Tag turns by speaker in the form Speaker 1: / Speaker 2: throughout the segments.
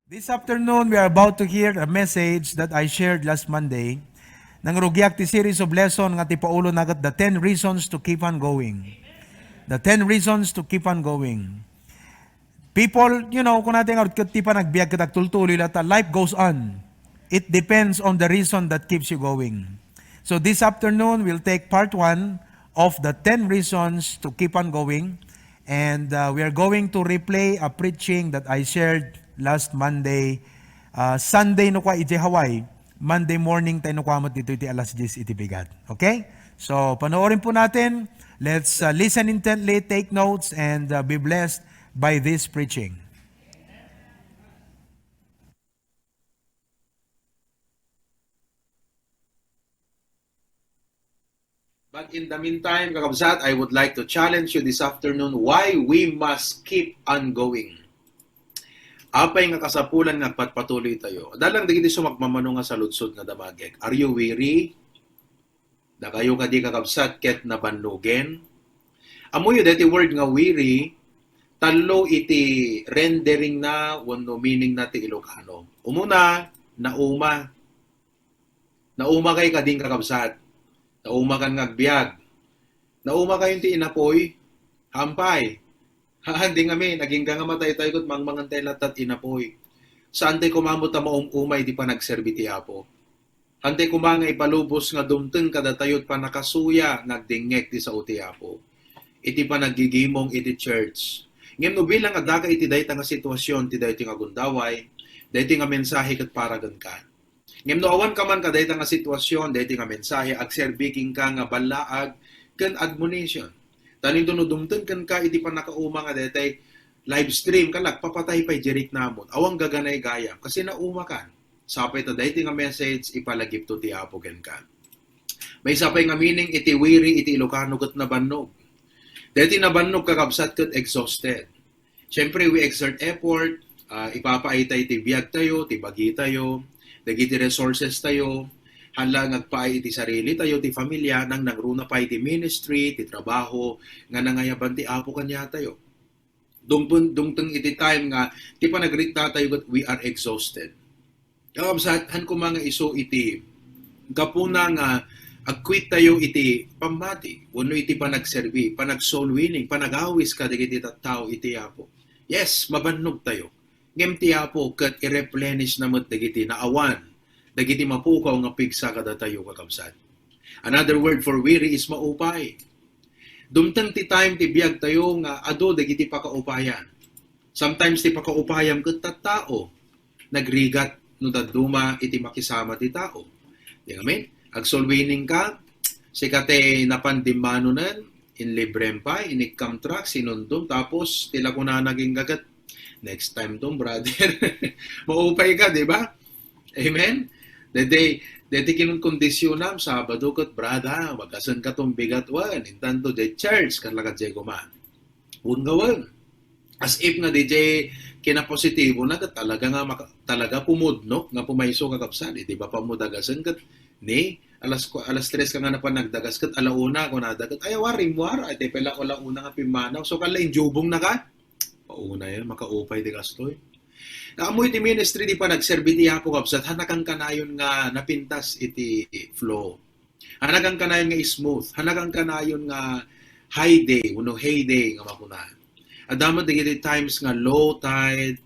Speaker 1: This afternoon, we are about to hear a message that I shared last Monday. Nang rugyak ti series of lesson nga ti paulo nagat the 10 reasons to keep on going. The 10 reasons to keep on going. People, kung natin nga ti pa nagbiag katak tultuloy lata, life goes on. It depends on the reason that keeps you going. So this afternoon, we'll take part 1 of the 10 reasons to keep on going. And we are going to replay a preaching that I shared last Monday. Sunday no kwa iti Hawaii. Monday morning tayo no kwa mo dito iti alas 10 iti bigat. Okay? So, panoorin po natin. Let's listen intently, take notes, and be blessed by this preaching.
Speaker 2: But in the meantime, kakabsat, I would like to challenge you this afternoon why we must keep on going. Apay nga kasapulan nga patpatuloy tayo. Dalang digiti sumagmamano nga sa lutsod nga damagek. Are you weary? Da kayo kadi kakabsat ket nabanlugen. Amoy dati word nga weary, talo iti rendering na wano meaning na ti Ilocano. Umuna, nauma. Nauma kay kading kakabsat. Nauma kan ngagbiag. Nauma kayo ti inapoy, hampay. Hindi kami, naging gangamatay tayo kat mangmangantay latat inapoy. Saan tayo kumamot na maumumay di pa nagserbi ti Apo. Hantay kumanga ipalubos nga dumteng kadatayot pa nakasuya nagdingek ti sa uti Apo. Iti pa nagigimong iti church. Ngem no bilang adaka iti dayta nga sitwasyon ti dayta nga gundaway, dayta nga mensahe kat paragan ka. Ngem no awan ka man kadayta nga sitwasyon, dayta nga mensahe agserbiking ka nga balaag ken admonition. Tanin doon dumteng ken ka iti pa nakauma nga daytay live stream kalak papatay pay jerik namon. Awang gaganay gayam kasi nauma kan. Sapay ta dayta nga message ipalagip to ti Apo ken ka. May sapay nga meaning iti weary iti Ilocano ket nabannog. Dayta nabannog kakabsat ket exhausted. Siyempre we exert effort, ipapaitay ti biag tayo, ti bagi tayo, dagiti resources tayo, hala ngagpaay iti sarili tayo, ti familia, nang nangruna pa iti ministry, ti trabaho, nga nangayaban ti Apo kanya tayo. Dungteng iti time nga, ti panagrit na tayo that we are exhausted. Han ko mga iso iti, kapuna nga, agquit tayo iti pambati, wano iti panagserbi, panag-soul winning, panagawis ka digiti tao iti Apo. Yes, mabannog tayo. Ngem ti Apo ket i-replenish namot dagiti naawan, dagiti mapukaw nga pigsa kada tayo kakabsat. Another word for weary is maupay. Dumteng ti time ti biag tayo nga ado dagiti pakaupayan. Sometimes ti pakaupayan ket tattao nagrigat no daduma iti makisama ti tao. Di amen? Agsolwining ka, sikate napandimanunan, in librempa, inikam track, sinundom, tapos tila ko na naging gagat. Next time tong brother. Maupay ka, di ba? Amen? Dede kinukondisyon Sabado kat brada, wagasan ka tong bigat wan, intanto de church, karlakat jay kuman. Ungawan. As if nga DJ kinapositibo na kat talaga pumudno nga pumayso kakapsan, di ba pamudagasan kat ni alas 3 ka nga na pa nagdagas kat alauna ko nadagat ay warim war ay pela wala una nga pimanaw so kala injubong na ka pauna yan makaupay di kastoy amoy ti ministry di pa nagserbi ti Apo kapsat hanakang kanayon nga napintas iti flow hanakang kanayon nga smooth hanakang kanayon nga high day uno heyday nga makuna adamot digiti times nga low tide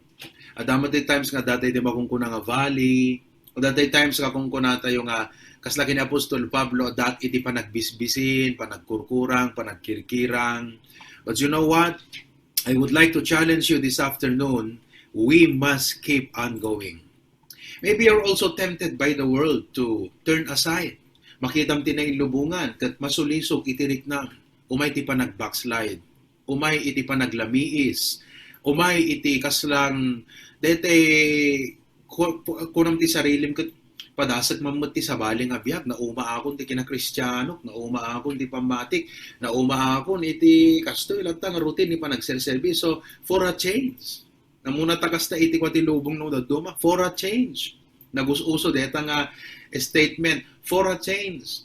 Speaker 2: adamot digiti times nga datay di makungkuna nga valley o datay times nga kungkuna tayo nga kaslaki ni Apostol Pablo dat iti panagbisbisin, panagkurkurang, panagkirkirang. But you know what? I would like to challenge you this afternoon. We must keep on going. Maybe you're also tempted by the world to turn aside. Makitam tinay lubungan, kat masulisog itirik na. Umay iti panagbackslide. Umay iti panaglamiis. Umay iti kaslang dete kunam ti sarilim kat padasag mamut ti sabaling abiyag na umaakon ti kinakristyano na umaakon ti pamatik na umaakon iti kastoy lagtang routine ni panagserserbi so for a change na muna takas ta iti kwati lubong no daduma for a change nagususo deta nga statement for a change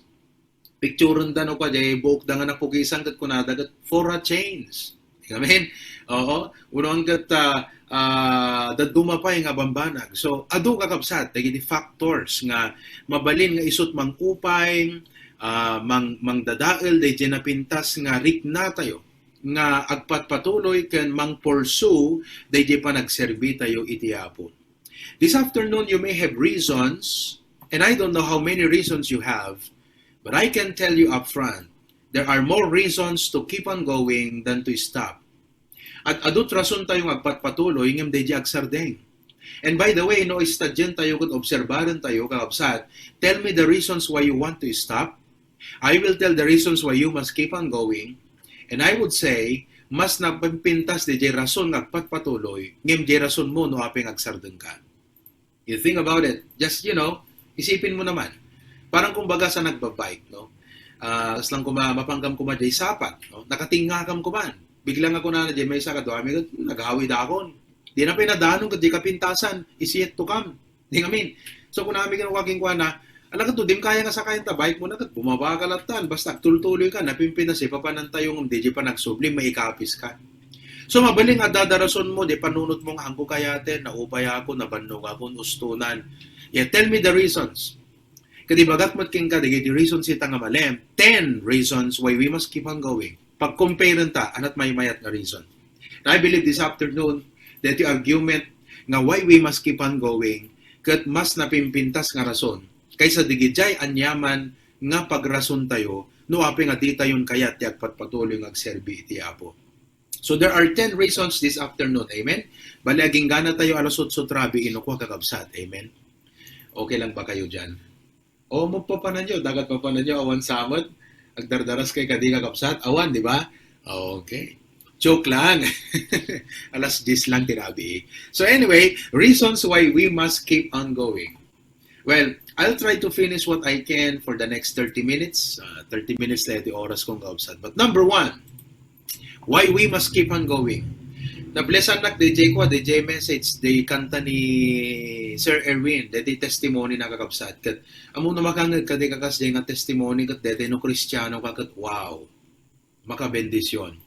Speaker 2: picturean da no ka jay buok da nga napugisan kat kunadagat for a change Amen? Oo. Uno hanggat dadumapay nga bambanag. So, adu kakabsat, dagiti factors nga mabalin nga isut mangupay, mangdadael, day napintas nga rikna tayo nga agpatpatuloy ken mang-pursue day pa nagserbi tayo iti Apo. This afternoon, you may have reasons, and I don't know how many reasons you have, but I can tell you up front, there are more reasons to keep on going than to stop. At adut rason tayong agpatpatuloy ngem day agsardeng. And by the way, no istadyan tayo kud obserbaran tayo kakabsat. Tell me the reasons why you want to stop. I will tell the reasons why you must keep on going. And I would say, mas napintas day rason nga agpatpatuloy ngem day rason mo no apeng agsardeng ka. You think about it. Just, isipin mo naman. Parang kumbaga sa nagbabike, no? Aslang mapanggam ko day sapat, no? Nakatingakam ko man. Biglang ako na may isa ka do, naghawid akon. Di na pinadanon kat di kapintasan, isiyet to kam. Di ngamin. So kung namin kaking kwa na, alam ka to, dim kaya nga sakayin ta, bike mo na kat, bumaba ka latan, basta tultuloy ka, napimpinas, papanantay yung di pa nagsublim, may ikapis ka. So mabaling at dadarason mo, di panunot mong hangko kayate, naupay ako, nabannog ako, ustunan. Yeah, tell me the reasons. Kadi bagat matking ka, di reasons ita nga malem, 10 reasons why we must keep on going. Pag-compare ta, anat may mayat na reason. And I believe this afternoon, that yung argument nga why we must keep on going, kat mas napimpintas nga rason, kaysa digidjay anyaman nga pagrason tayo, no api nga di tayon kayat ti agpatpatuloy nga agserbi iti Apo. So there are 10 reasons this afternoon, amen? Bali aging gana tayo alasot trabi inukwa kakabsat, amen? Okay lang ba kayo dyan? O magpapanan nyo, dagat papanan nyo, awan samad, agdardaras kay kadi kakabsat, awan, di ba? Okay. Joke lang. Alas 10 lang tirabi. So anyway, reasons why we must keep on going. Well, I'll try to finish what I can for the next 30 minutes. 30 minutes na iti oras kong kaabsat. But number 1, why we must keep on going. Na-bless anak, DJ ko, DJ message, di kanta ni Sir Erwin, di testimony na kakabsat. Kat, amo na makangag ka di kakas di nga testimony, kat di no Kristiyano ka, kat wow, makabendisyon.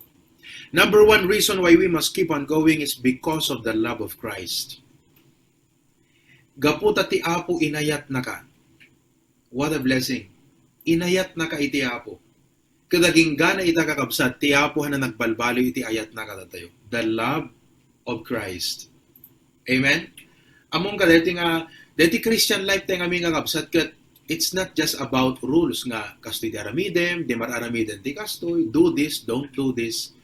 Speaker 2: Number 1 reason why we must keep on going is because of the love of Christ. Gaputa ti Apo inayat na ka. What a blessing. Inayat na ka iti Apo. Kadaging gana ita kakabsat, ti Apo na nagbalbalo iti ayat na katatayo. The love of Christ. Amen? Among ka, deti Christian life tayo nga mga kakabsat, kat it's not just about rules nga, kastoy di aramidem, di mararamidem di kastoy, do this, don't do this.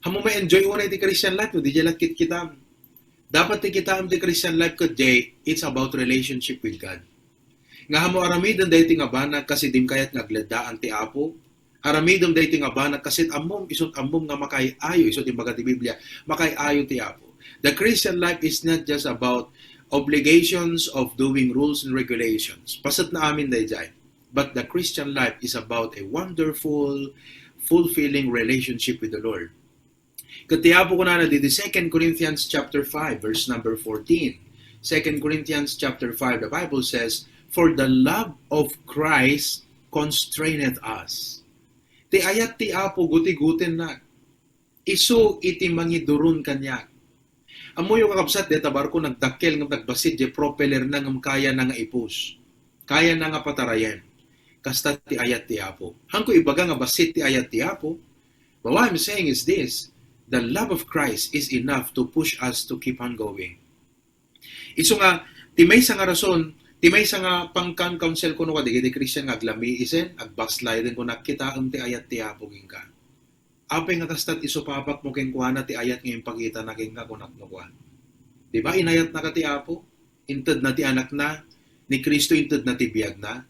Speaker 2: Hamo may enjoy una iti Christian life, di jalat kitam. Dapat ti kitam ti Christian life kat jay, it's about relationship with God. Nga hamo aramidem deti nga banag, kasi dim kayat nagladaan ti Apo, aramidom dayti nga ba nagkasit amom isot amom nga makay-ayo isot imbaga ti Biblia makay-ayo ti Apo. The Christian life is not just about obligations of doing rules and regulations. Pasat na amin dayjay. But the Christian life is about a wonderful, fulfilling relationship with the Lord. Katiyapo ko na dito 2 Corinthians chapter 5 verse number 14. 2 Corinthians chapter 5 the Bible says, "For the love of Christ constraineth us." Ti ayat ti Apo guti-guten na. Isu iti mangidurun kanya. Amo yung kakabsat deta barko nagdakkel ng nagbasid je propeller na ng kaya na nga ipus. Kaya na nga patarayan. Kasta ti ayat ti Apo. Hangko ibaga nga basit ti ayat ti Apo. But what I'm saying is this, the love of Christ is enough to push us to keep on going. Isu nga, ti may sa nga rason, ti may sa nga pangkan counsel ko no kadigiti Christian nga aglami isen, ag-backsliden ko nakita ti ayat ti Apo king ka. Apay nga kastat isupapak mo king kuha na ti ayat ngayong pagkita na king ka kunak no kuha. Diba inayat na ka ti Apo? Inted na ti anak na, ni Kristo inted na ti biyag na.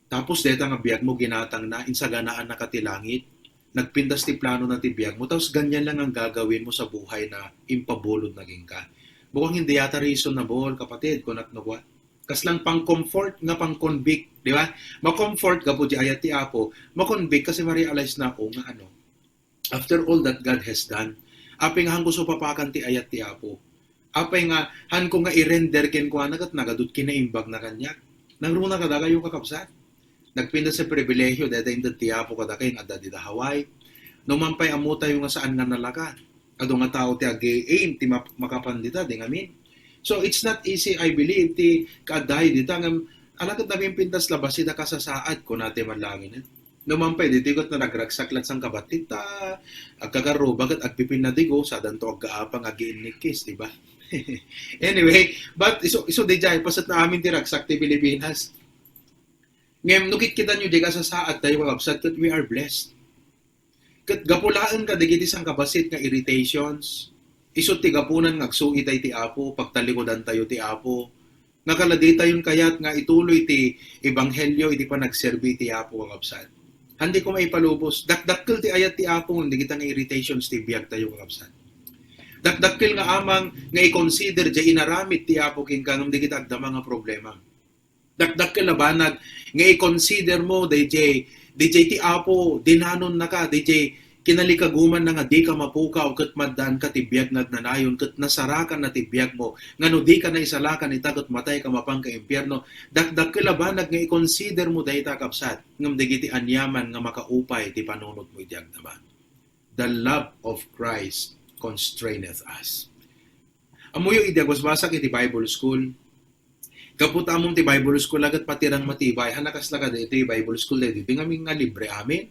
Speaker 2: Tapos deta nga biyag mo ginatang na, insaganaan na ka ti langit. Nagpindas ti plano na ti biyag mo. Tapos ganyan lang ang gagawin mo sa buhay na impabulod naging ka. Bukang hindi yata reason na bol kapatid kunak no kuha. Kaslang pang-comfort nga pang-convict, di ba? Ma-comfort ka po di ayat ti Apo, ma-convict kasi ma-realize na ako nga ano. After all that God has done, apay nga hangko so papakan ti ayat ti Apo. Apay nga han ko nga i-render ken ko anagat nagadut kinaimbag na kanya. Nangruna ka daga yung kakabsat. Nagpinda sa pribilehyo dada inda ti Apo kada kay adda di Hawaii. Numampay amuta yung nga saan nga nalaka. Ado nga tao ti ag-aim, ti makapandita, di ngamin. So, it's not easy, I believe, ti kaaday dita, alagad namin pintas labas, ita kasasaad ko natin manlangin. Numampay, ditikot na nagragsaklat sang kabatita, agkagaro, bagat agpipin na digo, sa danto agkaapang ag-iinikis, di ba? Anyway, but iso di jay, pasat na amin ti ragsak ti Pilipinas. Ngayon, nukit kita nyo di kasasaad tayo kakabsat, that we are blessed. Kat gapulaan ka, digiti sang kabasit nga irritations, isot ti gapunan ngagsuit ay ti Apo, pagtalikodan tayo ti Apo, nga kaladi tayon kayat nga ituloy ti ebanghelyo, iti pa nagserbi ti Apo kakabsat. Hindi ko maipalubos. Dakdakkel ti ayat ti Apo, hindi kita nga irritations ti biyag tayo kakabsat. Dakdakkel nga amang nga i-consider di inaramit ti Apo king kang hindi kita agdama nga problema. Dakdakkel na banag nga i-consider mo DJ ti Apo dinanon na ka DJ kinalikaguman na nga di ka mapukaw ket maddan ka ti biyag nagnanayon ket nasarakan na ti biyag mo ngano di ka na isalakan itagot matay ka mapang ka impyerno. Dakdakkel na banag nga i-consider mo dayta kapsat ngem digiti anyaman nga makaupay ti panunot mo iti agdama. The love of Christ constraineth us. Amuyo iti agwasbasak iti Bible school. Kaput among ti Bible school agad patirang matibay. Hanakas na kada iti Bible school dito. Di nga nga libre amin.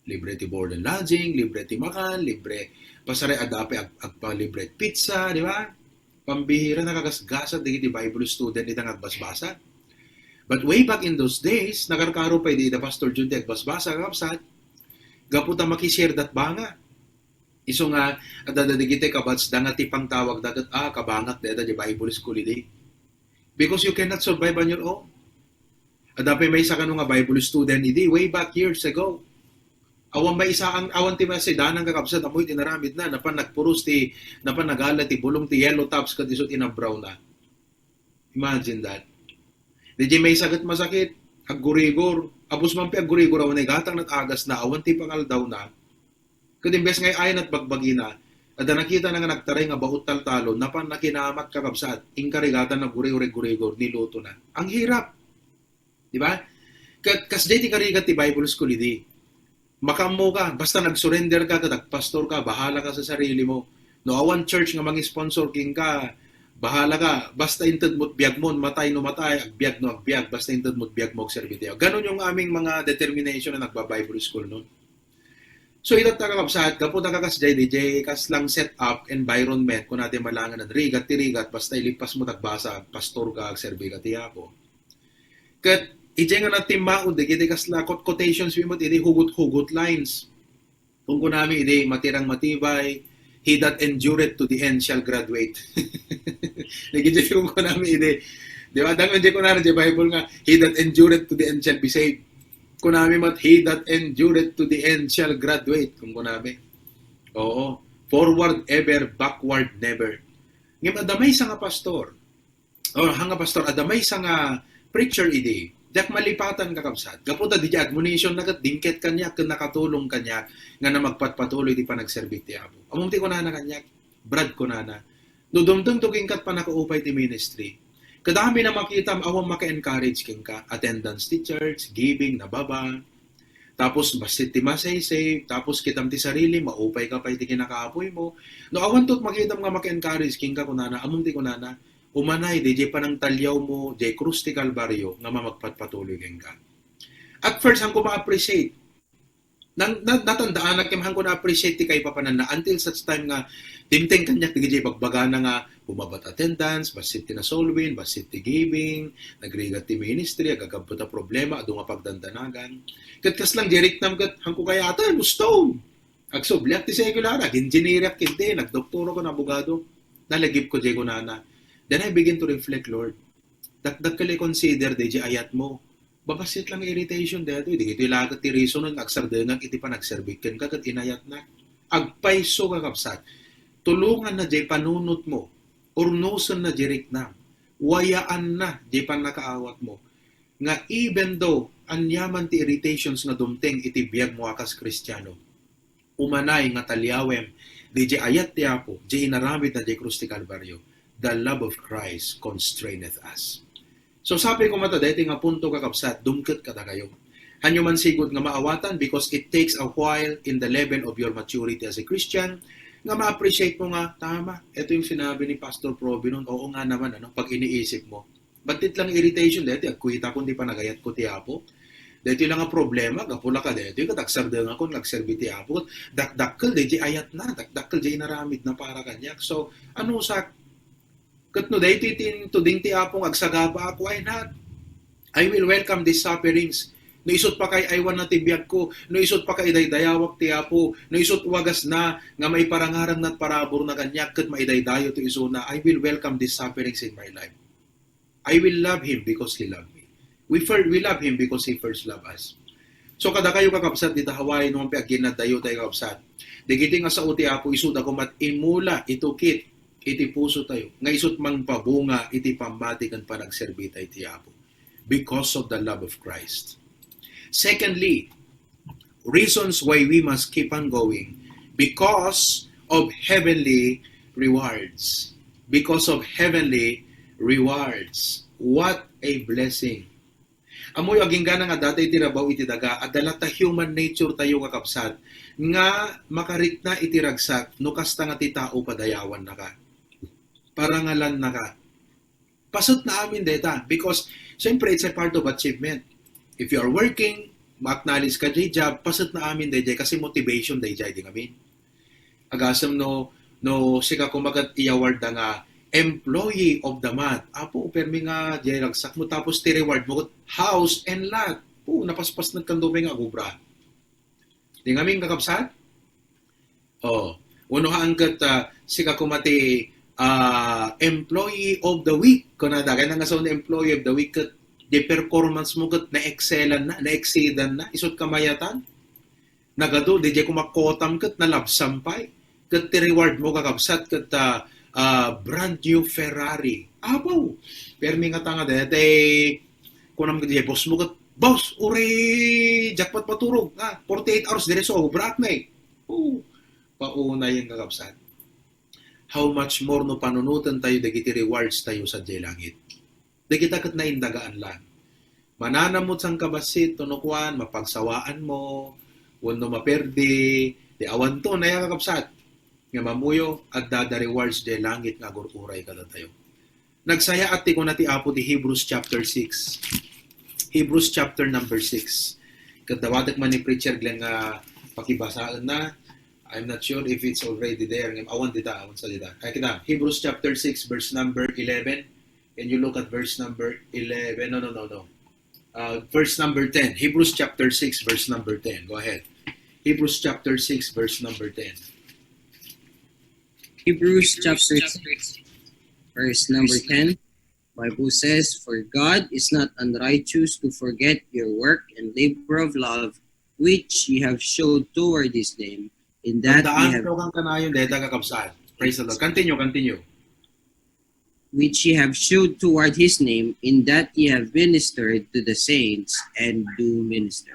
Speaker 2: Libre ti board and lodging, libre ti makan, libre pasare adape agpa-libre pizza, di ba? Pambihira nakagasgasat di Bible student itang agbasbasa. But way back in those days, nakarkaro pa di Pastor Jude agbasbasa kapsat. Kaput ang makishare dat banga. Iso nga, adadadigite kabats da nga tipang tawag dagat, kabangat deta di Bible school iti. Because you cannot survive on your own. Adapi may isa nga Bible student iti way back years ago. Awan may isa ang awan ti masay danang kakabsat amoy tinaramid na napan nagpuros ti napan nagala ti bulong ti yellow tops ket isot ina brown na. Imagine that. Di may sagat masakit aggurigor abus man pi aggurigor awan ay gatang nat agas na awan ti pangaldaw na. Ket imbes ngay ayan at bagbagina ada nakita na nga nagtaray nga baut taltalon, napan nakinamat kakabsat, inkarigatan na guri-uri-gurigor, niluto na. Ang hirap. Di ba? Kas di ti karigat ti Bible school, di. Makamo ka, basta nag-surrender ka, pastor ka, bahala ka sa sarili mo. No, awan church nga mangi-sponsor king ka, bahala ka, basta intad mo't biag mo, matay no matay, agbiag no agbiag, basta intad mo't biag mo, serbiteo. Ganon yung aming mga determination na nagba-Bible school noon. So ito kakabsat, kapot nakakasjay DJ, kas lang set up environment kung natin malangan na rigat, tirigat, basta ilipas mo tagbasa, pastor ka, serbi ka, tiyako. Kat, ije nga natin maun, di kiti kas la quotations mo, iti hugot-hugot lines. Kung kunami, iti matirang matibay, he that endureth to the end shall graduate. Nagigit kung kunami, iti, di ba, dangan di kunami, di Bible nga, he that endureth to the end shall be saved. Kunami mat, he that endureth to the end shall graduate. Kung kunami. Oo. Forward ever, backward never. Ngayon, adamay sa nga pastor. O, hanga pastor, adamay sa nga preacher idi. Diyak malipatan kakabsat. Kapunta di admonition nagat, dingket kanya, kung nakatulong kanya, nga na magpatpatuloy di pa nagserbit ti Apo. Amunti ko na kanya, brad ko na. Dudumdum tuging kat pa nakaupay ti ministry. Kadami na makita, awang maka-encourage king ka. Attendance ti church, giving, nababa. Tapos, basit ti masay-save. Tapos, kitam ti sarili, maupay ka pa iti kinakaapoy mo. No, awan tot makita nga maka-encourage king ka kunana. Among ti kunana, umanay, di panang talyaw mo, di krus ti kalbaryo, nga mamagpatpatuloy king ka. At first, hang ko ma-appreciate. Natandaan, nagkimahang ko na-appreciate ti kay papanan na until such time nga, timting kanyak, di pagbaga na nga, bumabat attendance, basit ti na soul win, basit ti giving, nagrigat ti ministry, agagabot na problema, ado nga pagdandanagan. Katkas lang, direct nam kat, hangko kaya ata, gusto. Agsubliak ti secular, ag-engineer kinti, nagdoktoro ko na abogado, nalagip ko di ko nana. Then I begin to reflect, Lord, dakdak kali consider di ayat mo. Babasit lang irritation dito, di ito ilagat ti reason ng agsardengan, iti pa nagserbikin ka, kat inayat na. Agpaiso ka kapsat. Tulungan na di panunot mo, urnusan na direct na, wayaan na di pa nakaawat mo. Nga even though, anyaman ti irritations nga dumteng iti biyag mo akas Kristiyano, umanay nga talyawem, di ayat ti Apo, di inaramid na di krus ti Kalbaryo, the love of Christ constraineth us. So sabi ko mata, dahil nga punto kakabsat, dumket kada kayo. Hanyo man sigod nga maawatan because it takes a while in the level of your maturity as a Christian nga ma-appreciate mo nga, tama, ito yung sinabi ni Pastor Proby noon, oo nga naman, pag iniisip mo. Batit lang irritation, dito, agkuita ko, hindi pa nagayat ko ti Apo. Dito lang ang problema, gapula ka dito, katagsardang ako, nagserbi ti Apo, dakdakkel, di ayat na, dakdakkel, di inaramid na para kanyak. So, ano sa, katno dito itin, tuding ti Apong agsagaba ako, ay not. I will welcome these sufferings. No isot pa kay aywan na tibiyag ko, no isot pa kay daydayawak ti Apo, no isot wagas na nga may parangarang nat parabor na ganyak ket maidaydayo ti isuna, I will welcome these sufferings in my life. I will love Him because He loved me. We love Him because He first loved us. So kada kayo kakabsat dita Hawaii nung piagin na dayo tayo kakabsat. Digiti nga sa uti Apo isud ako mat imula itukit iti puso tayo. Nga isut mang pabunga iti pambati kan panagserbita iti Apo. Because of the love of Christ. Secondly, reasons why we must keep on going. Because of heavenly rewards. Because of heavenly rewards. What a blessing. Amoy aging gana nga dati itirabaw iti daga at dalata human nature tayo kakapsat nga makarit na itiragsak no kasta nga ti tao padayawan na ka. Parangalan na ka. Pasot na amin deta because siyempre it's a part of achievement. If you are working, ma-acknowledge ka di job, pasot na amin dayjay kasi motivation dayjay di amin. Agasam no sika kumagat i-award da nga employee of the month. Apo, permi nga di ragsak mo tapos ti reward mo house and lot. Po, napaspas nagkandume nga gubra. Di amin kakabsat? Oh, uno hanggat sika kumati employee of the week. Kuna da kaya nga sa employee of the week di performance mo kat na-excelan na, na-exceedan na, isot kamayatan. Nagado, di di kumakotam kat na labsampay. Kat ti-reward mo kakabsat kat brand new Ferrari. Abaw! Permi nga tanga dete, kunam kat di boss mo kat, boss, uri, jackpot paturog. 48 hours diretso, brak na eh. Pauna yung kakabsat. How much more no panunutan tayo, dagiti rewards tayo sa langit. Di kita kat naindagaan lang. Mananamot sang kabasit, tunukwan, mapagsawaan mo, wano maperdi, di awan to, naya kakapsat. Nga mamuyo, at dada rewards de langit nga gururay kada tayo. Nagsaya at ko na ti Apo di Hebrews chapter 6. Hebrews chapter number 6. Kadawadak man ni preacher glang nga pakibasaan na. I'm not sure if it's already there. Awan sa dita. Kaya kita, Hebrews chapter 6 verse number 11. And you look at verse number 11. No. Verse number 10. Hebrews chapter 6, verse number 10. Go ahead. Hebrews chapter 6, verse number 10.
Speaker 3: Hebrews chapter 6, verse number 10. Bible says, "For God is not unrighteous to forget your work and labor of love, which ye have showed toward His name, in that ye have
Speaker 2: kang kanayon deta kakabsat. Praise the Lord. Continue.
Speaker 3: which ye have showed toward His name, in that ye have ministered to the saints and do minister."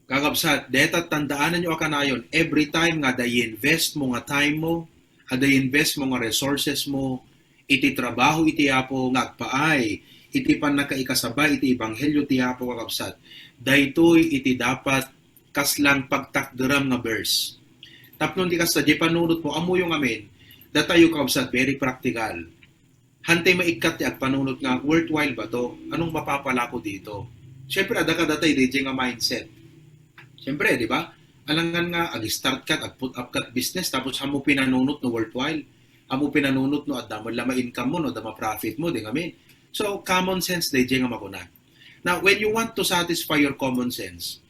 Speaker 2: Kakabsat, deta tandaanan nyo akanayon, every time nga invest mo nga time mo, invest mo nga resources mo, iti trabaho iti Apo nga agpaay, iti pan nakaikasabay, iti ebanghelyo ti Apo kakabsat, daytoy iti dapat kaslang pagtakderam nga verse. Tapnon ti kasta, di panunot mo, amo yung amin, datayo kakabsat, very practical. Hantay maikat ti agpanunot nga, worthwhile ba to? Anong mapapala ko dito? Siyempre, ada ka datay, DJ nga mindset. Siyempre, di ba? Alangan nga, ag-start kat, ag-put up kat business, tapos hamo pinanunot no worthwhile. Hamo pinanunot no, adama lama income mo, no, adama profit mo, di nga min. So, common sense, DJ nga makunat. Now, when you want to satisfy your common sense,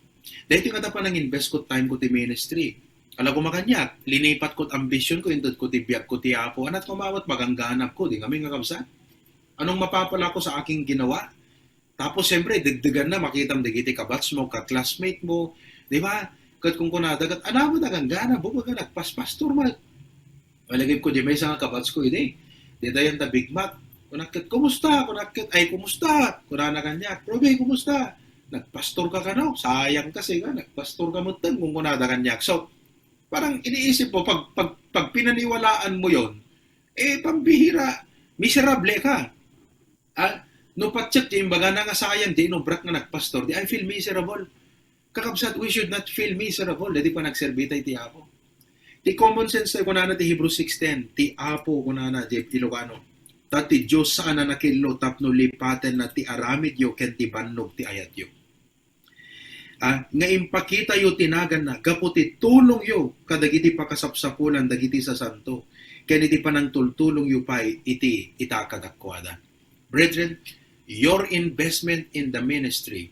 Speaker 2: dahil yung pa nang invest ko time ko ti ministry. Alam ko makanyak, linipat ko't ambition ko, indod ko ti biyak ko ti Apo, anat kumawat magangganap ko, di nga may nga kabsa. Anong mapapala ko sa aking ginawa? Tapos siyempre, dagdagan na, makitam digiti kabats mo, ka-classmate mo, di ba? Kat kung kunadagat, mo naganggana, bumaga nagpaspastor mo. Malagip ko, di may isang kabats ko, hindi. Di dayan ta Big Mac. Kunakit, kumusta? Kumusta? Kurana kanyak, Probe, kumusta? Nagpastor ka no? Sayang kasi nga, nagpastor ka mo tan kung kunada kanyak. So, parang iniisip mo, pag pinaniwalaan mo yon, pambihira, miserable ka. No patchat, yung baga na nga sayang, di no brak na nagpastor, di I feel miserable. Kakabsat, we should not feel miserable, di pa nagserbita iti Apo. Ti common sense tayo kunana ti Hebrews 6:10, ti Apo kunana ti Ilocano. Tati Diyos saan na nakilo tapno lipaten na ti aramid yo ken ti bannog ti ayat yo. Nga impakita yo tinagan na gaputi tulong yo kadagiti pakasapsapulan dagiti sa santo. Ken iti panangtultulong yo pay iti itakadakwada. Brethren, your investment in the ministry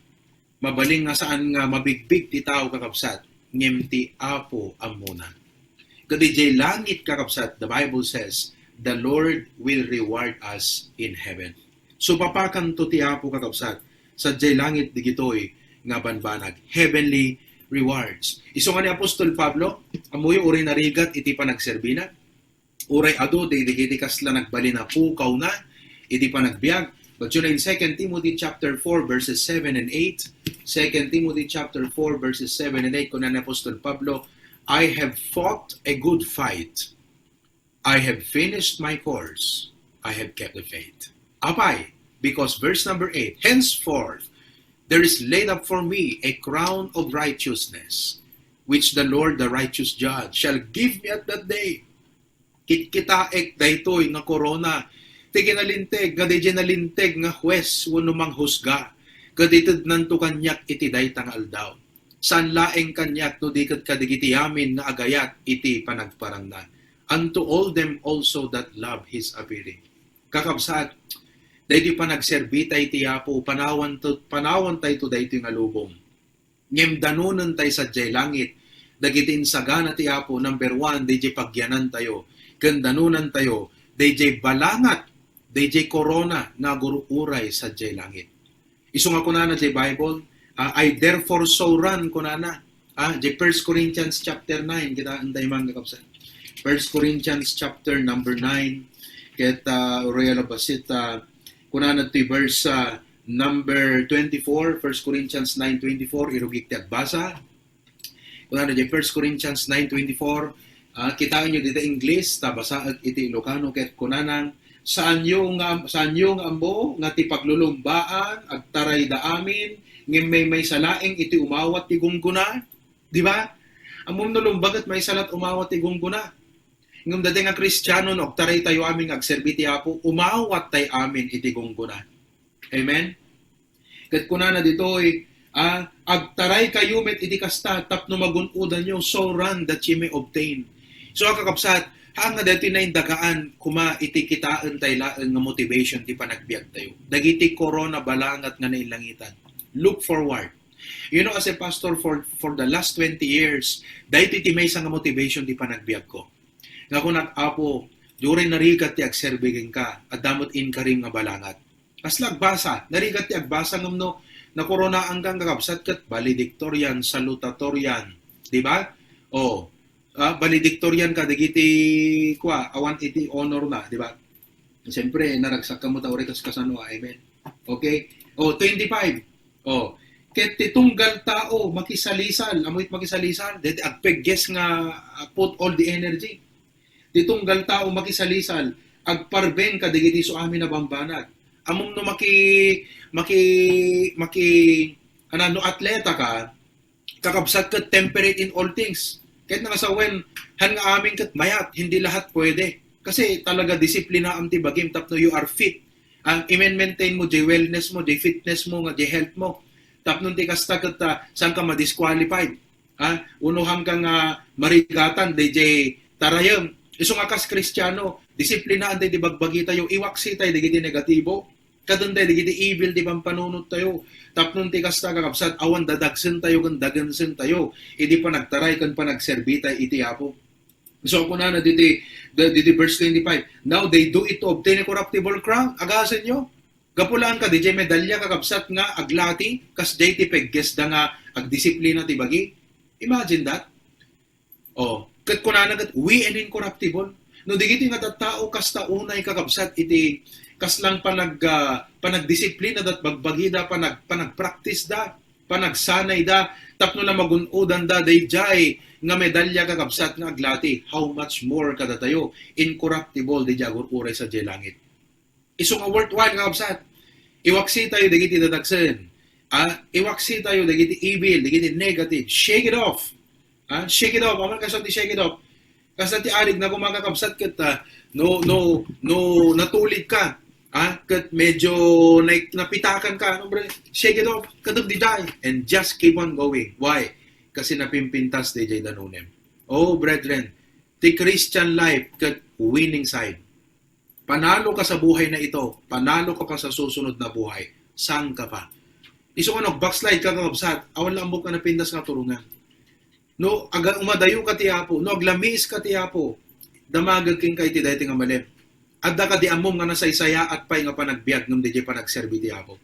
Speaker 2: mabaling nga saan nga mabigbig ti tao kakabsat ngem ti Apo amuna. Kadijay langit kakabsat, the Bible says, the Lord will reward us in heaven. So papakan to ti Apo kakabsat, sa jay langit digitoy nga banbanag, heavenly rewards. Iso nga ni Apostol Pablo, amuyo uray narigat iti panagserbina, uray ado, digiti kasla nagbali na pukaw na, iti panagbiag. But yun in 2 Timothy chapter 4 verses 7 and 8, 2 Timothy chapter 4 verses 7 and 8, kunan ni Apostol Pablo, I have fought a good fight. I have finished my course. I have kept the faith. Apay, because verse number 8, henceforth, there is laid up for me a crown of righteousness, which the Lord, the righteous judge, shall give me at that day. Kitkitaek daytoy nga korona, ti kinalinteg, kadijay nalinteg nga huwes, wano mang husga, kaditid nanto kanyak iti daytang aldaw. San laeng kanyak no dikat kadigiti amin na agayat iti panagparangnan. Unto all them also that love His appearing. Kakabsat, dahil pa nagserbita iti Apo, panawan tayo to dahil nga lubong. Ngem danunan tayo sa jay langit, dagiti insagana ti Apo, number 1, dahil pagyanan tayo. Gandanunan tayo, dahil balangat, dahil corona, nga guruuray sa jay langit. Iso nga kunana jay Bible, I therefore so run kunana. 1 Corinthians chapter 9, kita anday mga kakabsat. 1 Corinthians chapter number 9, kita Royal Basit, kunana ti verse number 24, 1 Corinthians 9:24, irugik ti agbasa. Kunana di 1 Corinthians 9:24, kitaan nyo dito English, tabasa at iti Ilocano, ket kunanang, saan yung ambo, nga ti paglulumbaan, agtaray da amin, ngem may salaing iti umawat ti gungguna, di ba? Amom no lumbagat may salat umawat ti gungguna. Ngem dati nga Kristiyano no, agtaray tayo amin agserbi ti Apo, umawat tay amin iti gungguna. Amen? Ket kunana ditoy, agtaray kayo met iti kasta, tapno magunudan nyo, so run that ye may obtain. So kakapsat, nga dati na indagaan, kuma iti kitaan tayo laang nga motivation ti panagbiag tayo. Dagiti corona balangat nga nailangitan. Look forward. You know, as a pastor for the last 20 years, dahil iti may isang motivation ti panagbiag ko. Nga kung Apo, during narigat ti agserbigin ka, at damot in ka rin nga balangat. Kasla agbasa, narigat ti agbasa ng no, na corona anggang kakabsat kat, valedictorian, salutatorian. Diba? O, valedictorian ka, dagiti kwa, awan iti honor na, diba? Siyempre, naragsak ka mo tauri kas kasano, amen. Okay? O, 25. O, ket titunggal tao, makisalisal, amoit makisalisal, deti agpegges nga put all the energy. Titunggal tao, makisalisal, agparbeng ka, digiti so amin na bambanag. Among no no atleta ka, kakabsat ka temperate in all things. Kahit nga sa when, han nga amin kat mayat, hindi lahat pwede. Kasi talaga disiplina ang tibagim, tapno you are fit. Ang i-maintain mo, di wellness mo, di fitness mo, di health mo. Tapno ti kasta kat saan ka ma-disqualified. Unuhang ka nga marigatan, di tarayam. Iso nga kas Kristiyano, disiplinaan tayo, di bagbagi tayo, iwaksi tayo, di negatibo. Kadun tayo, di evil, di panunot tayo. Tapnon ti kasta kakabsat, awan dadagsen tayo, gandagansen tayo. Idi pa nagtaray, kan pa nagserbi tayo, iti Apo. So ako na diti verse 25. Now they do it to obtain a corruptible crown. Agasan nyo. Gapulaan ka, DJ medalya kakabsat nga aglati, kas JT pegges da nga agdisiplina ti bagi. Imagine that. Oh, kat kunana kat we and incorruptible. No digiti nga tattao kas taunay kakabsat iti kas lang panagdisiplina dat bagbagi da panagpractice da, panagsanay da, tapno na magunudan da dayjay nga medalya kakabsat nga aglati, how much more kada tayo incorruptible di jagur uray sa langit. Iso nga worthwhile kakabsat. Iwaksi tayo dagiti dadagsen. Iwaksi tayo dagiti evil, dagiti negative. Shake it off. Shake it off. Aman kasat di shake it off. Kasi ti arig na kumakakabsat kat natulid ka. Kat medyo napitakan ka. No, bre, shake it off. Katog di die. And just keep on going. Why? Kasi napimpintas DJ Danunem. Oh, brethren, the Christian life kat winning side. Panalo ka sa buhay na ito. Panalo ka pa sa susunod na buhay. Saan ka pa? Iso ka backslide ka kakabsat. Awan lang ka na pindas nga turungan. No, aga umadayo ka tiyapo. No, aglamis ka tiyapo. Damagag king kay ti dayto nga malem. Adda ka di amom nga nasaysaya at pay nga panagbiag ngem DJ pa nagserbi tiyapo.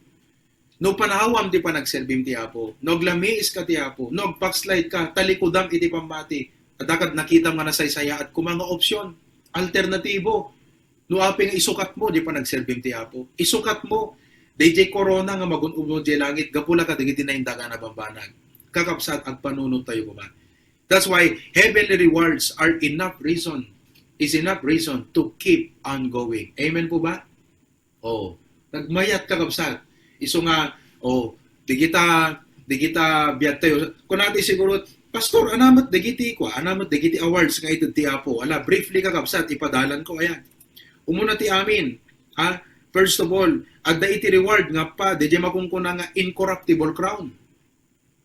Speaker 2: No panahawam di pa nagserbim tiyapo. No aglamis ka tiyapo. No backslide ka talikudam iti pambati. Adda ka nakita nga nasaysaya at kumanga opsyon, alternatibo. No aping isukat mo di pa nagserbim tiyapo. Isukat mo. DJ Corona nga magun-uno di langit gapula ka digiti na indaga na bambanag. Kakapsat at panunod tayo kuma. That's why heavenly rewards are enough reason to keep on going. Amen po ba? Oh, nagmayat kakapsat. Iso nga, di kita biyat tayo. Kung natin siguro, Pastor, anamat digiti awards nga ito ti Apo. Ala, briefly kakapsat, ipadalan ko, ayan. Umuna ti amin, first of all, adda iti reward nga pa, di makungkuna nga incorruptible crown.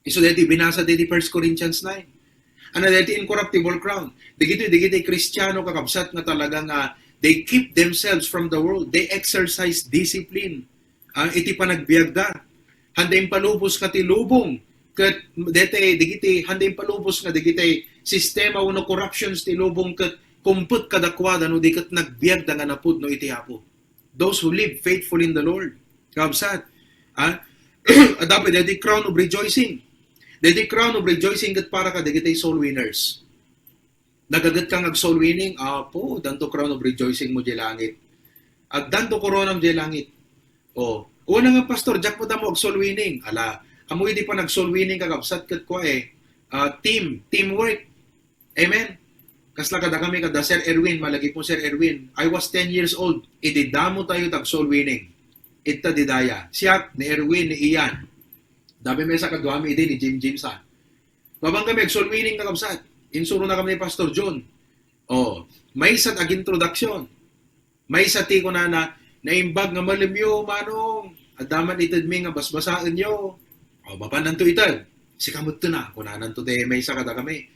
Speaker 2: Iso dati binasa dati 1 Corinthians 9. Ano dati incorruptible crown. Digiti Kristiyano kakabsat nga talaga nga they keep themselves from the world. They exercise discipline. Iti panagbiag da. Handay palubos ka ti lubong. Kat digiti handay palubos nga digiti sistema uno corruptions ti lubong kat kumput kadakwada no dikat nagbiag da nga napud no iti Apo. Those who live faithful in the Lord. Kakabsat. Dapat dati crown of rejoicing. Dati crown of rejoicing kat para ka digitay soul winners. Nagagat kang soul winning, Apo, danto crown of rejoicing mo di langit. At danto koronam di langit. Una nga pastor, jak mo da mo soul winning. Ala, amoy di pa nag-soul winning kakabsat kat ko teamwork. Amen. Kasla kada kami kada Sir Erwin, malagi po Sir Erwin. I was 10 years old. Ididamo tayo tag soul winning. Ita didaya. Siya, ni Erwin, ni Ian. Dabi may sa kadwami din ni Jim sa. Babang kami, soul winning kakabsat. Insuro na kami ni Pastor John. May isat introduction. May isat ko na naimbag nga malimyo, manong. Adaman itad mi nga basbasaan nyo. Mapanan to itad. Si kamot to na. Kunanan to de may isa kada kami.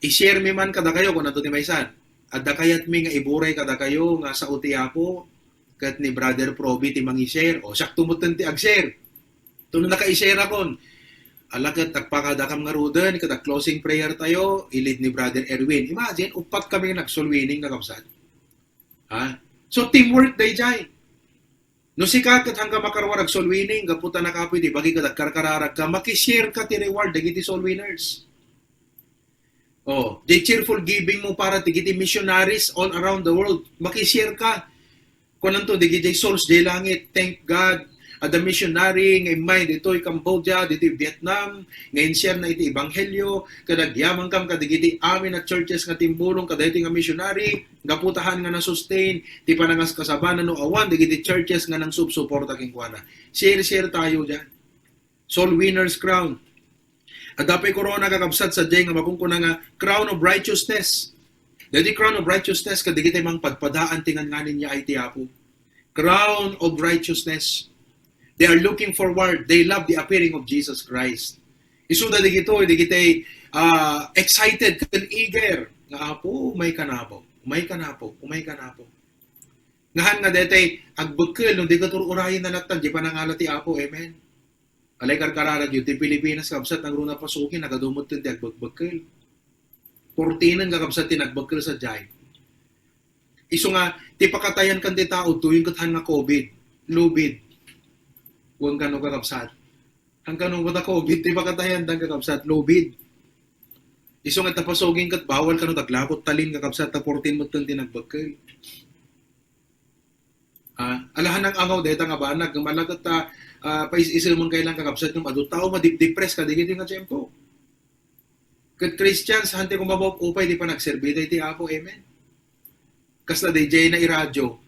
Speaker 2: I-share mi man kada kayo kunan to di may isan. Adda kayat mi nga iburay kada kayo nga sa utiapo. Kat ni Brother Proby ti mang-i-share. Siyak tumutan ti ag-share. Ito na naka-i-share akon. Alakat, tagpakadakam nga rudan, kada closing prayer tayo, ilid ni Brother Erwin. Imagine, upat kami nag-soul winning na kapsat. So, teamwork day jay. No si kakat hanggang makarwarag soul winning, gaputa na kapoy, di bagi ka nagkarkararag ka, makishare ka ti reward, dagiti soul winners. Di cheerful giving mo para tigiti missionaries all around the world, makishare ka. Kung nanto, digiti souls di langit, thank God. At the missionary, ngay may dito'y Cambodia, dito'y Vietnam, ngayon share na iti Ebanghelyo, kadagyaman kam kadigiti amin at churches nga timbulong, kadagiti nga missionary, gaputahan nga na-sustain, ti panangas kasabanan no awan, digiti churches nga nang subsuporta kingkwana. Share tayo dyan. Soul Winners Crown. At dapay corona kakabsat sa dyan nga makungkuna nga Crown of Righteousness. Dati Crown of Righteousness, kadigiti mang padpadaan tingan nga niya ay tiyapo. Crown of Righteousness. They are looking forward. They love the appearing of Jesus Christ. Isuda digito, digitay excited and eager. Nga po, may kanapo. Ngahan nga detay agbukil no di ka tururayin na latan di pa nangalati Apo. Amen. Alay karkararag yun, di Pilipinas kabsat ang runa pasukin, nagadumot din di agbukil. 14 kakabsat din agbukil sa jay. Iso nga, di pakatayan kan di tao, tuwing kathan nga COVID, lubid. Huwag gano'ng kakabsat. Ang gano'ng bata COVID, di pakatayan dang kakabsat, lubid. Iso nga tapasogin kat bawal ka no taglabot talin kakabsat, ta 14 mo itong tinagbagkil. Alahan ng angaw, dahil nga ba, nagmalagat paisisil mong kailang kakabsat yung adult tao, madip-depress ka, di nga tiyempo. Kat Christians, hante kung mabaw upay, di pa nagserbi, dahil ti Apo, amen. Kasla day jay na iradyo,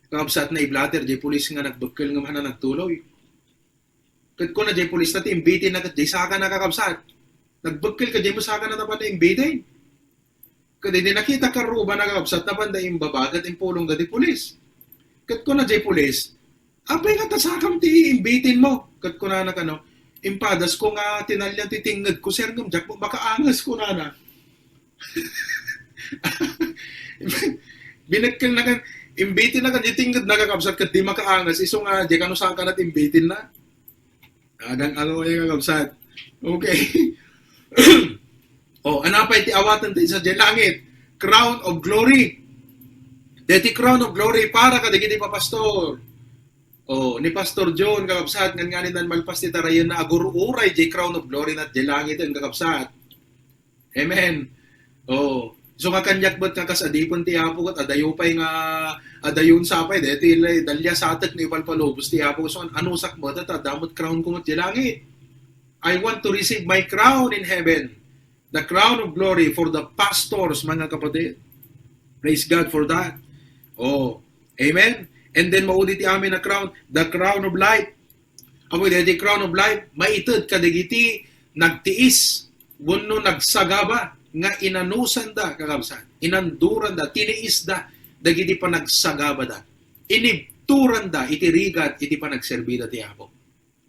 Speaker 2: kakabsat na i-blatter, jay pulis nga nagbagkil nga mahana nagtuloy. Kat ko na jay pulis na ti imbitin na kat jay saka na kakabsat. Nagbagkil ka jay mo saka na tapat na imbitin. Kada di nakita ka ruba na kakabsat na banda yung babagat yung pulong gati pulis. Kat ko na jay pulis, apay nga tasakam ti imbitin mo. Kat ko na kano, impadas ko nga tinalyan titingad ko, sir ngam, jak mo makaangas ko na. Binagkal na kan, imbitin na kan, itingad na kakabsat kat di makaangas, iso nga, di ka no saan ka na't imbitin na. Agang ano yung kakabsat. Okay. Oh, anapay ti awatan tayo sa langit. Crown of glory. Deti crown of glory para ka digiti pa pastor. Oh, ni Pastor John kakabsat ngan nganin nan malpas ti tarayan na agururay di crown of glory nat di langit en kakabsat. Amen. Oh, so nga kanyak bet nga kasadipon ti apo kat adayo pay nga adayon sapay deti dalya satek ni palpalobos ti apo so anusak mo ta damot crown ko mat di langit. I want to receive my crown in heaven. The crown of glory for the pastors, mga kapatid. Praise God for that. Oh, amen. And then maudit amin na crown, the crown of life. Amo the crown of life, maitud kadigiti nagtiis, wenno nagsagaba nga inanusan da kakabsan. Inanduran da, tiniis da, dagiti pa nagsagaba da. Inibturan da, itirigat, iti pa nagserbida ti Apo.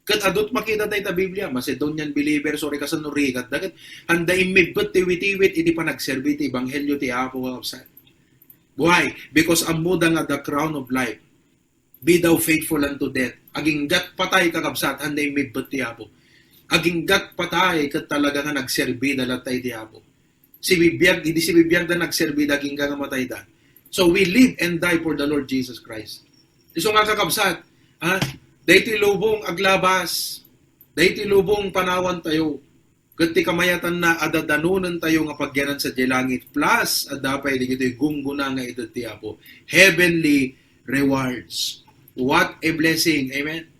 Speaker 2: Kat adot makita tayo ta Biblia, Macedonian believers, sorry ka sa nurigat, dagat handa imibot tiwit-tiwit, iti pa nagserbi ti Ebanghelyo ti Apo kakabsan. Why? Because amuda nga the crown of life. Be thou faithful unto death. Aging gat patay kakabsat, handa imibot ti Apo. Aging gat patay, kat talaga nga nagserbi dalatay ti Apo. Si Bibiyag, hindi si Bibiyag na nagserbi, daging nga matay da. So we live and die for the Lord Jesus Christ. So nga kakabsat, ha? Dayti lubong aglabas, dayti lubong panawan tayo, kati kamayatan na adadanunan tayo nga pagyanan sa dilangit, plus adapay di kito'y gungguna nga ito ti Apo. Heavenly rewards. What a blessing. Amen?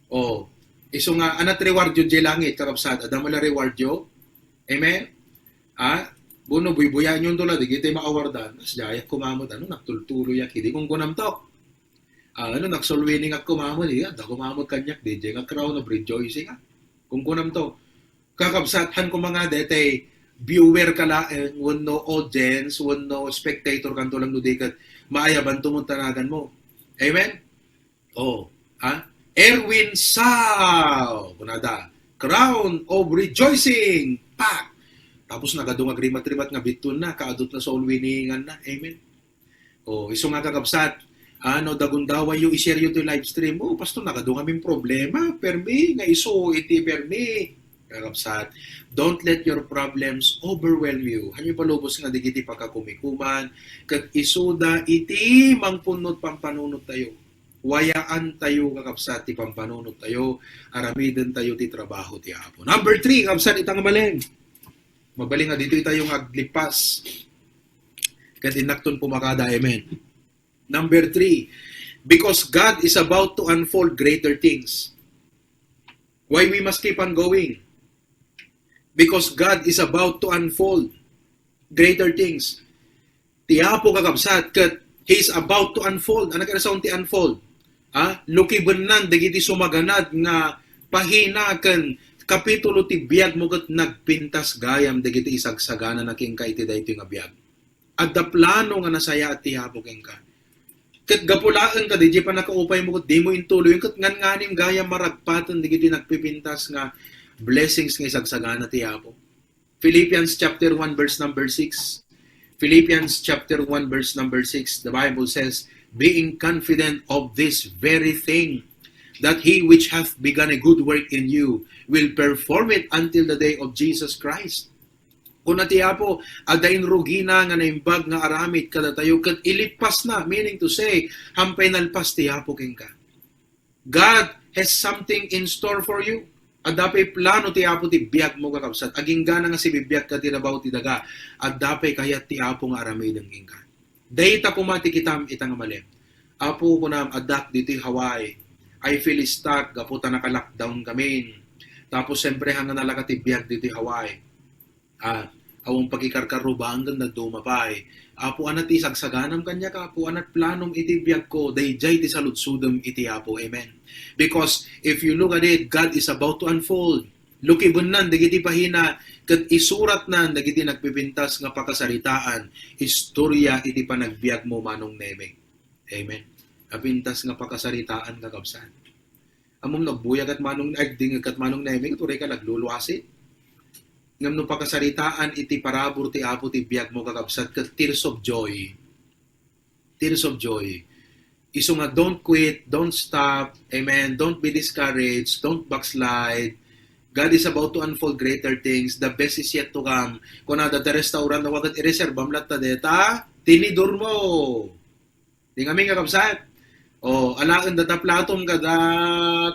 Speaker 2: Oh, iso nga, anat reward yun dilangit, kakabsat, adamala reward yun. Amen? Buno, buybuyan yun dola, di kito'y maawardan. Mas jayak kumamot, naktultulo yak, hindi kong gunam to. Nagsolwining at kumamot, da kumamot kanyak, DJ nga crown of rejoicing, kung kunam to. Kakabsathan ko mga dete, viewer ka laeng, wano audience, wano spectator kanto lang nudikat, maayaban tumuntanagan mo. Amen? Oh, Erwin Sao, kunada, crown of rejoicing, pak! Tapos nagadungag rimat-rimat nga bitun na, kaadot na sa ulwiningan na. Amen? Oh, iso nga kakabsat, dagundawa yung i-share yung live stream. Oh, pastor, nakadong kaming problema. Permi, nga iso, iti permi. Kakabsat, don't let your problems overwhelm you. Hanyo palubos nga digiti pagkakumikuman. Kat isuda, iti mangpunot pampanunot tayo. Wayaan tayo, kakabsat, ti pampanunot tayo. Aramiden tayo ti trabaho ti Apo. Number 3, kakabsat, itang maling. Mabaling nga dito tayong aglipas. Kat inakton pumakada, amen. Number 3, because God is about to unfold greater things. Why we must keep on going? Because God is about to unfold greater things. Ti Apo kakabsat, kat He is about to unfold. Ano kaya sa ti unfold? Lukiban nan, dagiti sumaganad nga pahinakan kapitulo ti biyag mo kat nagpintas gayam dagiti isagsagana na king ka iti dayto nga biyag. At da plano nga nasaya at ti Apo king ka. Kat gapulaan ka, di pa nakaupay mo, di mo intuloy, kat ngan-nganim gaya maragpatan, di kiti nagpipintas nga blessings nga isagsagana ti Apo. Philippians chapter 1 verse number 6. Philippians chapter 1 verse number 6, the Bible says, being confident of this very thing, that he which hath begun a good work in you will perform it until the day of Jesus Christ. Kung ti Apo, adain rugina nga naimbag nga aramid kada tayo, kat ilipas na, meaning to say, hampay nalpas ti Apo king ka. God has something in store for you. Adapay plano ti Apo ti biyag mo kakabsat. Aging gana nga si bibiyag ka ti nabaw ti daga. Adapay kayat ti Apo nga aramid ang king ka. Dayta pumati kitam itang malim. Apo ko na adak dito Hawaii. I feel stuck, gaputa naka-lockdown kami. Tapos siyempre hanga nalaga ti biyag dito Hawaii. Awang pagkikarkarubang ganda dumapay. Apo anat ti sagsaganam kanya ka, apo anat planong iti biyag ko, dayjay ti saludsudom iti Apo. Amen. Because if you look at it, God is about to unfold Lukibon nan, dagiti pahina, kat isurat nan, dagiti nagpipintas nga pakasaritaan, istorya iti panagbiag mo manong neme. Amen. Kapintas nga pakasaritaan kakabsat. Amom nagbuyag at manong agding kat manong neme, turay ka nagluluasi. Ngam no pakasaritaan iti parabor ti apo ti biag mo kakabsat kat tears of joy. Tears of joy. Iso nga don't quit, don't stop, amen, don't be discouraged, don't backslide. God is about to unfold greater things. The best is yet to come. Kung nada ta restaurant na wakat i-reserve, amlat ta deta, tinidor mo. Di kami kakabsat. O, alaan data platom kada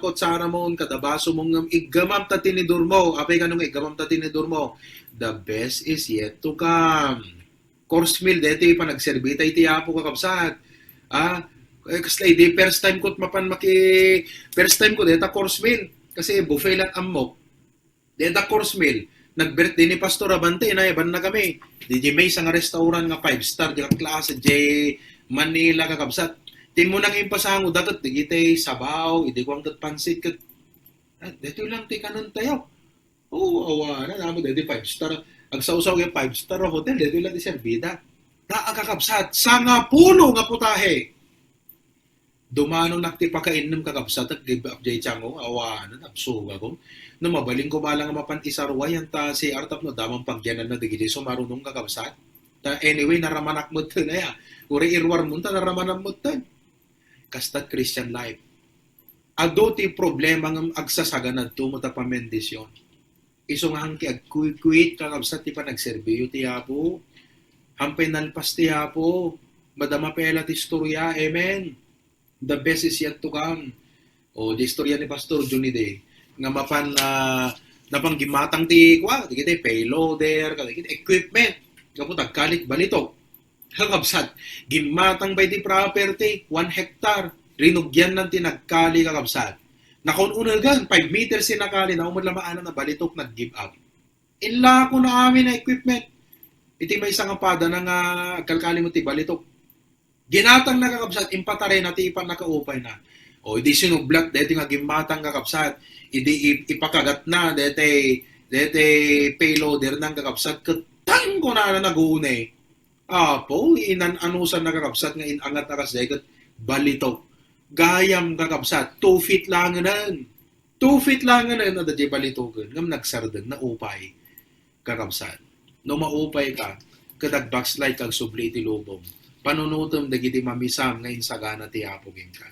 Speaker 2: kotsara mo, kada baso mong igamam ta tinidor mo. Apay ka nung igamam ta tinidor mo. The best is yet to come. Course meal, dito pa nagserbita iti apo kakabsat. Kasi di first time ko first time ko dito course meal. Kasi buffet lang amok. Deta course meal, nag-birthday ni Pastor Abante, naiban na kami. Di may isang restaurant nga 5-star, di klase, J. Manila, kakabsat. Tin mo nang impasango, dapat di kitay sabaw, hindi ko ang pansit. Dito lang, ti kanon tayo. Awa na, naman, dito 5-star. Agsaw-saw yung 5-star hotel, dito lang di serbida. Ang kakabsat, sa nga puno nga putahe. Dumano nakti pakain ng kakabsat at give up jay chango, awa na, napsuga ko. No mabaling ko balang mapantisarwa yan ta si Artap no damang pagyanan na digidi so marunong kakabsat. Anyway, naramanak mo ito na ya. Kuri irwar mo ta, naramanak mo ito. Kastat Christian life. Ado ti problema ng agsasaganad to mo ta pamendisyon. Iso nga hangki agkuit kakabsat ti pa nagserbiyo ti Apo. Hampay nalpas ti Apo. Madama pela ti istorya. Amen. The best is yet to come. O, di istorya ni Pastor Johnny Day. Nga napanggimatang ti kita payloader, kita equipment. Kapag tagkalit balito. Kakabsat. Gimatang by the property, 1 hectare. Rinugyan ng tinagkali kakabsat. Nakununagan, 5 meters sinakali na umadlamaanan na balitok nag-give up. Ila ko na amin na equipment. Iti may isang apada na nga kalkali mo ti balitok. Ginatang na kakabsat, impatare na ti ipan nakaupay na. O, hindi sinublat, dito nga gimatang kakabsat, hindi ipakagat na, dito payloader ng kakabsat, katang ko na nag-uunay. Apo, inananusan na kakabsat nga inangat na kasdegat, balito. Gayam kakabsat, 2 feet lang nan. 2 feet lang nan, na dadya balitogan, ngam nagsardag na upay kakabsat. No maupay ka, kadag backslide kag subli ti lubong. Panunutom dagiti mamisam ngayon sagana ti Apo ka.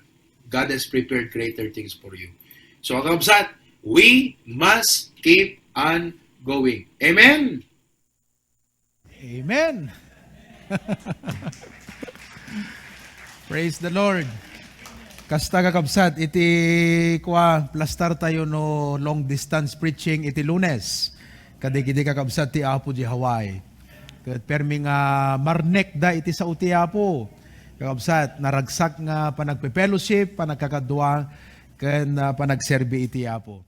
Speaker 2: God has prepared greater things for you. So, kakabsat, we must keep on going. Amen?
Speaker 1: Amen. Praise the Lord. Kasta kakabsat, iti plastar tayo no long distance preaching iti Lunes. Kadigidi kakabsat ti Apo di Hawaii. Kat permi nga marnek da iti sa uti Apo. Kakabsat, naragsak nga panagpe-fellowship, panagkakadwa, kan panagserbi iti Apo.